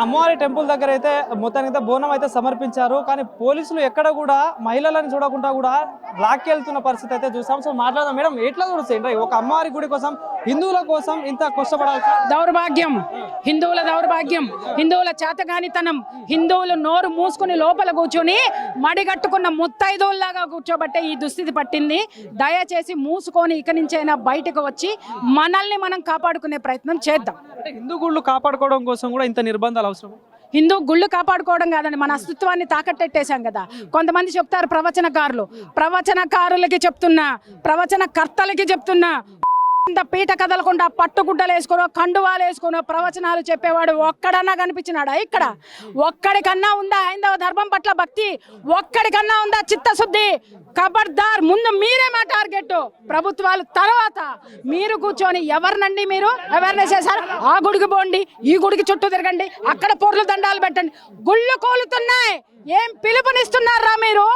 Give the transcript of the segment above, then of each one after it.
అమ్మవారి టెంపుల్ దగ్గర అయితే మొత్తానికి బోనం అయితే సమర్పించారు. కానీ పోలీసులు ఎక్కడ కూడా మహిళలను చూడకుండా కూడా లాక్కెళ్తున్న పరిస్థితి అయితే చూసాం. సో మాట్లాడదాం మేడం, ఎట్లా చూస్తుంది ఒక అమ్మవారి గుడి కోసం హిందువుల కోసం ఇంత కష్టపడాలి? దౌర్భాగ్యం, హిందువుల దౌర్భాగ్యం, హిందువుల చేతగానితనం. హిందువులు నోరు మూసుకుని లోపల కూర్చొని మడిగట్టుకున్న ముత్తైదువుల్లాగా కూర్చోబట్టే ఈ దుస్థితి పట్టింది. దయచేసి మూసుకొని ఇక నుంచైనా బయటకు వచ్చి మనల్ని మనం కాపాడుకునే ప్రయత్నం చేద్దాం. అంటే హిందూ గుళ్ళు కాపాడుకోవడం కోసం కూడా ఇంత నిర్బంధాలు అవసరం? హిందూ గుళ్ళు కాపాడుకోవడం కాదండి, మన అస్తిత్వాన్ని తాకట్టెట్టేశాం కదా. కొంతమంది చెప్తారు ప్రవచనకారులు, ప్రవచనకారులకి చెప్తున్నా, ప్రవచనకర్తలకి చెప్తున్నా, పీట కదలకుండా పట్టుగుడ్డలు వేసుకునో కండువాలు వేసుకునో ప్రవచనాలు చెప్పేవాడు ఒక్కడన్నా కనిపించినాడా? ఇక్కడ ఒక్కడికన్నా ఉందా హైందవ ధర్మం పట్ల భక్తి? ఒక్కడికన్నా ఉందా చిత్తశుద్ధి? ఖబర్దార్, ముందు మీరే మా టార్గెట్, ప్రభుత్వాలు తర్వాత. మీరు కూర్చొని ఎవరినండి మీరు అవేర్నెస్ చేశారు? ఆ గుడికి పోండి, ఈ గుడికి చుట్టూ తిరగండి, అక్కడ పొర్లు దండాలు పెట్టండి. గుళ్ళు కోలుతున్నాయి, ఏం పిలుపునిస్తున్నారా మీరు?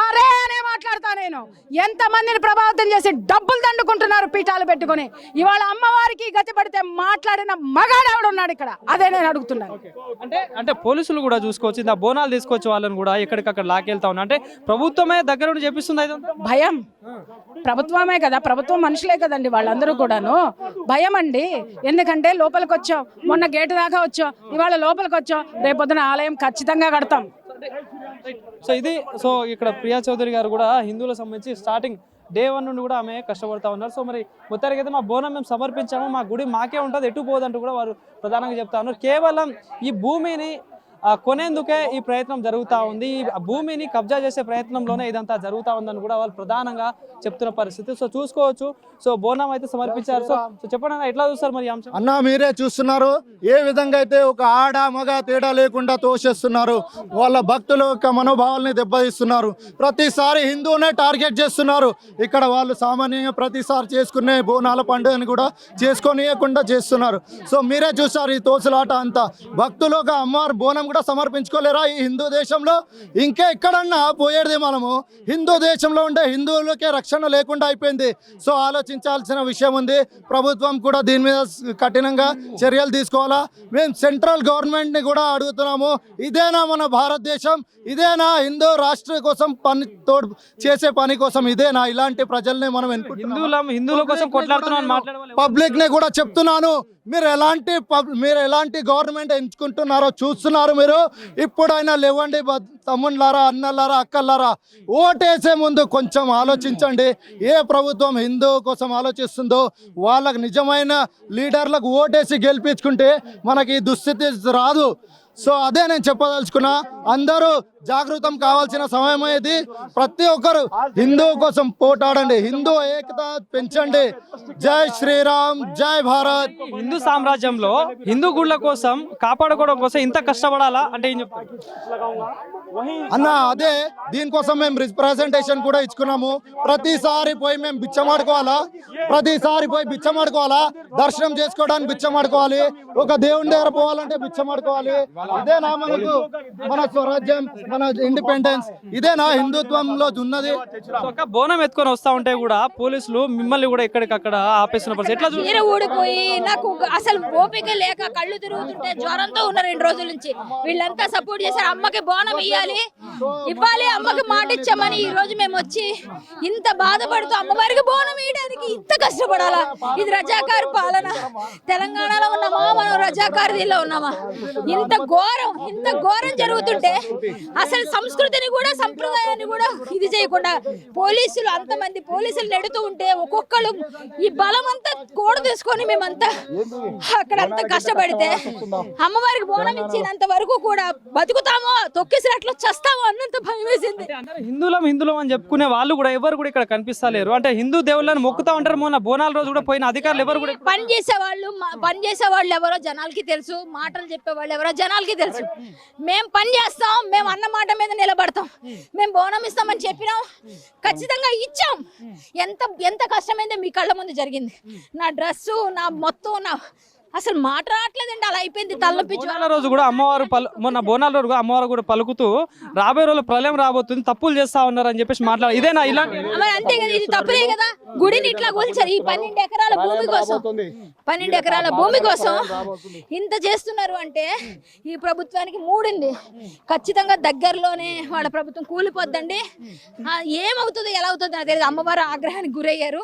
ఆరే అనే మాట్లాడతా నేను. ఎంతమందిని ప్రభావితం చేసి డబ్బులు దండుకుంటున్నారు పీఠాలు పెట్టుకుని. ఇవాళ అమ్మవారికి గతి పడితే మాట్లాడిన మగాడెవడు ఉన్నాడు ఇక్కడ? అదే నేను అడుగుతున్నాను. అంటే పోలీసులు కూడా చూసుకోవచ్చు, ఇంత బోనాలు తీసుకొచ్చి వాళ్ళని కూడా ఎక్కడికక్కడ లాకెళ్తా ఉన్నా. అంటే ప్రభుత్వమే దగ్గర ఉండి చేపిస్తుంది. భయం, ప్రభుత్వమే కదా, ప్రభుత్వం మనుషులే కదండి వాళ్ళందరూ కూడాను. భయం అండి, ఎందుకంటే లోపలికి వచ్చాం, మొన్న గేటు దాకా వచ్చాం, ఇవాళ లోపలికి వచ్చాం, రేపొద్దున ఆలయం ఖచ్చితంగా కడతాం. సో ఇక్కడ ప్రియా చౌదరి గారు కూడా హిందువులకు సంబంధించి స్టార్టింగ్ డే 1 నుండి కూడా ఆమె కష్టపడతా ఉన్నారు. సో మరి మొత్తానికి అయితే మా బోనం మేము సమర్పించాము, మా గుడి మాకే ఉంటుంది, ఎటు పోదంటూ కూడా వారు ప్రధానంగా చెప్తా ఉన్నారు. కేవలం ఈ భూమిని కొనేందుకే ఈ ప్రయత్నం జరుగుతూ ఉంది, ఈ భూమిని కబ్జా చేసే ప్రయత్నంలోనే ఇదంతా జరుగుతూ ఉందని కూడా వాళ్ళు ప్రధానంగా చెప్తున్న పరిస్థితి. సో చూసుకోవచ్చు, సో బోనం అయితే సమర్పించారు. సో చెప్పండి అన్న, ఎట్లా చూస్తారు మరి అంశం? అన్న మీరే చూస్తున్నారు ఏ విధంగా అయితే ఒక ఆడ మగ తేడా లేకుండా తోసేస్తున్నారు, వాళ్ళ భక్తుల యొక్క మనోభావాల్ని దెబ్బతీస్తున్నారు. ప్రతిసారి హిందువునే టార్గెట్ చేస్తున్నారు. ఇక్కడ వాళ్ళు సామాన్యంగా ప్రతిసారి చేసుకునే బోనాల పండుగని కూడా చేసుకోనియకుండా చేస్తున్నారు. సో మీరే చూస్తారు ఈ తోసులాట అంతా. భక్తులు ఒక అమ్మవారు బోనం కూడా సమర్పించుకోలేరా ఈ హిందూ దేశంలో? ఇంకా ఎక్కడన్నా పోయేది మనము. హిందూ దేశంలో ఉండే హిందువులకే రక్షణ లేకుండా అయిపోయింది. సో ఆలోచించాల్సిన విషయం ఉంది. ప్రభుత్వం కూడా దీని మీద కఠినంగా చర్యలు తీసుకోవాలా. మేము సెంట్రల్ గవర్నమెంట్ని కూడా అడుగుతున్నాము, ఇదేనా మన భారతదేశం? ఇదేనా హిందూ రాష్ట్ర కోసం పని తోడు చేసే పని కోసం? ఇదేనా? ఇలాంటి ప్రజల్ని మనం హిందువుల కోసం కొట్లాడుతున్నాం. పబ్లిక్ ని కూడా చెప్తున్నాను, మీరు ఎలాంటి గవర్నమెంట్ ఎంచుకుంటున్నారో చూస్తున్నారు మీరు. ఇప్పుడైనా లేవండి తమ్ముళ్ళారా, అన్నలారా, అక్కలారా, ఓటేసే ముందు కొంచెం ఆలోచించండి. ఏ ప్రభుత్వం హిందూ కోసం ఆలోచిస్తుందో వాళ్ళకు నిజమైన లీడర్లకు ఓటేసి గెలిపించుకుంటే మనకి ఈ దుస్థితి రాదు. సో అదే నేను చెప్పదలుచుకున్నా. అందరూ జాగృతం కావాల్సిన సమయం ఇది. ప్రతి ఒక్కరు హిందూ కోసం పోటాడండి, హిందూ ఏకత పెంచండి. జై శ్రీరామ్, జై భారత్. హిందూ సామ్రాజ్యంలో హిందూ గుళ్ళ కోసం కాపాడుకోవడం కోసం ఇంత కష్టపడాలా అంటే ఏం చెప్తారు అన్న? అదే దీనికోసం మేము రిప్రజెంటేషన్ కూడా ఇచ్చుకున్నాము. ప్రతిసారి పోయి మేము బిచ్చమాడుకోవాలా? ప్రతిసారి పోయి బిచ్చమాడుకోవాలా? దర్శనం చేసుకోవడానికి బిచ్చమాడుకోవాలి, ఒక దేవుని దగ్గర పోవాలంటే బిచ్చమాడుకోవాలి. ఇదేనా మనకు మన స్వరాజ్యం, మన ఇండిపెండెన్స్? ఇదేనా హిందుత్వంలో ఉన్నది? ఒక బోనం ఎత్తుకొని వస్తా ఉంటే కూడా పోలీసులు మిమ్మల్ని కూడా ఎక్కడికక్కడ ఆపేస్తున్న పరిస్థితి. ఎట్లా ఊడిపోయి నాకు అసలు ఓపిక లేక కళ్ళు తిరుగుతుంటే జ్వరంతో ఉన్న 2 రోజుల నుంచి వీళ్ళంతా సపోర్ట్ చేశారు. అమ్మకి బోనం ఇవ్వాలి, అమ్మకి మాట ఇచ్చామని ఈ రోజు మేము వచ్చి ఇంత బాధపడుతూ అమ్మవారికి బోనం ఇవ్వడానికి ఇంత కష్టపడాలా? ఇది రజాకారు పాలన. తెలంగాణలో ఉన్నామా, మనం రజాకారులో ఉన్నామా? ఇంత ఘోరం జరుగుతుంటే అసలు సంస్కృతిని కూడా సంప్రదాయాన్ని కూడా ఇది చేయకుండా పోలీసులు అంతమంది పోలీసులు నెడుతూ ఉంటే ఒక్కొక్కరు ఈ బలం అంతా కోడ తీసుకొని మేమంతా అక్కడంతా కష్టపడితే అమ్మవారికి బోనం ఇచ్చినంత వరకు కూడా బతుకుతామో తొక్కిసినట్లు చేస్తామో అన్నంత భయం వేసింది. హిందువులం అని చెప్పుకునే వాళ్ళు కూడా ఎవరు కూడా ఇక్కడ కనిపిస్తలేరు. అంటే హిందూ దేవుళ్ళని మొక్కుతా ఉంటారు. మొన్న బోనాల రోజు కూడా పోయిన అధికారులు ఎవరు కూడా పని చేసే వాళ్ళు ఎవరో జనాలకి తెలుసు, మాటలు చెప్పే వాళ్ళు ఎవరో జనాలకి తెలుసు. మేము పని చేస్తాం, మేము అన్న మాట మీద నిలబడతాం, మేము బోనం ఇస్తామని చెప్పినాం, ఖచ్చితంగా ఇచ్చాం. ఎంత కష్టమైందో మీ కళ్ళ ముందు జరిగింది. నా డ్రెస్సు, నా మొత్తం, నా అసలు మాట రావట్లేదండి, అలా అయిపోయింది తలనొప్పించి. బోనాల రోజు కూడా అమ్మవారు మొన్న బోనాల రోజు కూడా అమ్మవారు కూడా పలుకుతూ రాబోయే రోజుల్లో ప్రళయం రాబోతుంది, తప్పులు చేస్తా ఉన్నారు అని చెప్పేసి మాట్లాడారు. ఇదేనా ఇలాంటి? మరి అంతే కదా, ఇది తప్పులే కదా. గుడిని ఇట్లా కూల్చారు ఈ 12 ఎకరాల భూమి కోసం. 12 ఎకరాల భూమి కోసం ఇంత చేస్తున్నారు అంటే ఈ ప్రభుత్వానికి మూడింది. ఖచ్చితంగా దగ్గరలోనే వాళ్ళ ప్రభుత్వం కూలిపోద్దండి. ఏమవుతుందో ఎలా అవుతుందో నాకు తెలియదు. అమ్మవారు ఆగ్రహానికి గురయ్యారు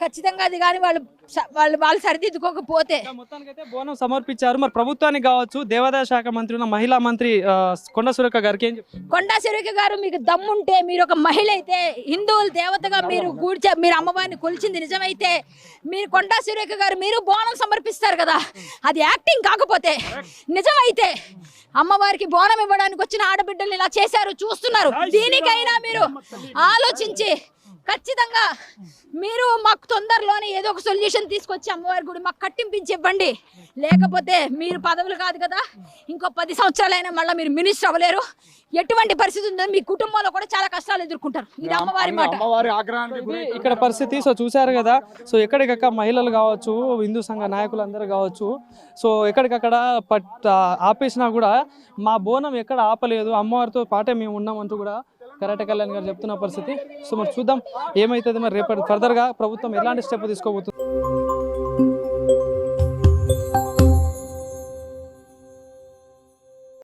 ఖచ్చితంగా. అది కానీ వాళ్ళు సరిదిద్దుకోకపోతే. మొత్తానికైతే బోనం సమర్పించారు. మరి ప్రభుత్వానికి కావచ్చు, దేవాదాయ శాఖ మంత్రి ఉన్న మహిళా మంత్రి కొండా సురేఖ గారికి ఏం చెప్తారు? కొండా సురేఖ గారు, మీకు దమ్ముంటే, మీరు ఒక మహిళ అయితే, హిందువుల దేవతగా మీరు అమ్మవారిని కొలిచింది నిజమైతే, మీరు కొండా సురేఖ గారు మీరు బోనం సమర్పిస్తారు కదా, అది యాక్టింగ్ కాకపోతే నిజమైతే అమ్మవారికి బోనం ఇవ్వడానికి వచ్చిన ఆడబిడ్డలు ఇలా చేశారు, చూస్తున్నారు. దీనికైనా మీరు ఆలోచించి ఖచ్చితంగా మీరు మాకు తొందరలోనే ఏదో ఒక సొల్యూషన్ తీసుకొచ్చి అమ్మవారి గుడి మాకు కట్టింపించి ఇవ్వండి. లేకపోతే మీరు పదవులు కాదు కదా, ఇంకో 10 సంవత్సరాలైనా మళ్ళీ మీరు మినిస్టర్ అవ్వలేరు. ఎటువంటి పరిస్థితి ఉందో మీ కుటుంబంలో కూడా చాలా కష్టాలు ఎదుర్కొంటారు. ఇది అమ్మవారి మాట. ఇక్కడ పరిస్థితి సో చూశారు కదా. సో ఎక్కడికక్కడ మహిళలు కావచ్చు, హిందూ సంఘ నాయకులు అందరూ కావచ్చు, సో ఎక్కడికక్కడ ఆపేసినా కూడా మా బోనం ఎక్కడ ఆపలేదు, అమ్మవారితో పాటే మేము ఉన్నామంటూ కూడా కరాటే కళ్యాణ్ గారు చెప్తున్న పరిస్థితి. సో మరి చూద్దాం ఏమైతుంది మరి రేపటి ఫర్దర్గా ప్రభుత్వం ఎలాంటి స్టెప్ తీసుకోబోతుంది.